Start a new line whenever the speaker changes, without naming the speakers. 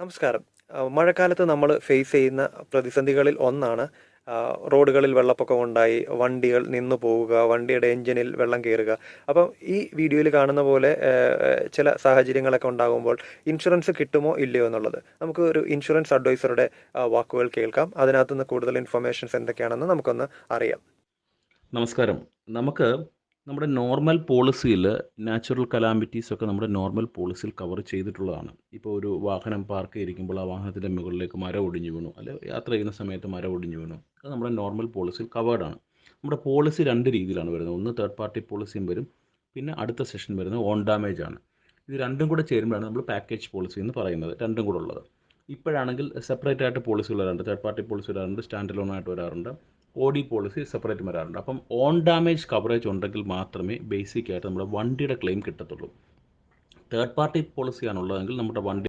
നമസ്കാരം. മഴക്കാലത്ത് നമ്മൾ ഫേസ് ചെയ്യുന്ന പ്രതിസന്ധികളിൽ ഒന്നാണ് റോഡുകളിൽ വെള്ളപ്പൊക്കമുണ്ടായി വണ്ടികൾ നിന്നു പോവുക, വണ്ടിയുടെ എഞ്ചിനിൽ വെള്ളം കയറുക. അപ്പം ഈ വീഡിയോയിൽ കാണുന്ന പോലെ ചില സാഹചര്യങ്ങളൊക്കെ ഉണ്ടാകുമ്പോൾ ഇൻഷുറൻസ് കിട്ടുമോ ഇല്ലയോ എന്നുള്ളത് നമുക്ക് ഒരു ഇൻഷുറൻസ് അഡ്വൈസറുടെ വാക്കുകൾ കേൾക്കാം. അതിനകത്തുനിന്ന് കൂടുതൽ ഇൻഫർമേഷൻസ് എന്തൊക്കെയാണെന്ന് നമുക്കൊന്ന് അറിയാം.
നമസ്കാരം. നമുക്ക് നമ്മുടെ നോർമൽ പോളിസിയിൽ നാച്ചുറൽ കലാമിറ്റീസ് ഒക്കെ നമ്മുടെ നോർമൽ പോളിസിയിൽ കവർ ചെയ്തിട്ടുള്ളതാണ്. ഇപ്പോൾ ഒരു വാഹനം പാർക്ക് ചെയ്തിരിക്കുമ്പോൾ ആ വാഹനത്തിൻ്റെ മുകളിലേക്ക് മരം ഒടിഞ്ഞു വീണു, അല്ലെങ്കിൽ യാത്ര ചെയ്യുന്ന സമയത്ത് മരം ഒടിഞ്ഞു വീണു, അത് നമ്മുടെ നോർമൽ പോളിസിയിൽ കവേർഡാണ്. നമ്മുടെ പോളിസി രണ്ട് രീതിയിലാണ് വരുന്നത്. ഒന്ന് തേർഡ് പാർട്ടി പോളിസിയും വരും, പിന്നെ അടുത്ത സെഷൻ വരുന്നത് ഓൺ ഡാമേജ് ആണ്. ഇത് രണ്ടും കൂടെ ചേരുമ്പോഴാണ് നമ്മൾ പാക്കേജ് പോളിസി എന്ന് പറയുന്നത്, രണ്ടും കൂടെ ഉള്ളത്. ഇപ്പോഴാണെങ്കിൽ സെപ്പറേറ്റ് ആയിട്ട് പോളിസികൾ വരാറുണ്ട്. തേർഡ് പാർട്ടി പോളിസി വരാറുണ്ട്, സ്റ്റാൻഡ് അലോൺ ആയിട്ട് വരാറുണ്ട്, OD പോളിസി സെപ്പറേറ്റ് വരാറുണ്ട്. അപ്പം ഓൺ ഡാമേജ് കവറേജ് ഉണ്ടെങ്കിൽ മാത്രമേ ബേസിക് ആയിട്ട് നമ്മുടെ വണ്ടിയുടെ ക്ലെയിം കിട്ടത്തുള്ളൂ. തേർഡ് പാർട്ടി പോളിസിയാണുള്ളതെങ്കിൽ നമ്മുടെ വണ്ടി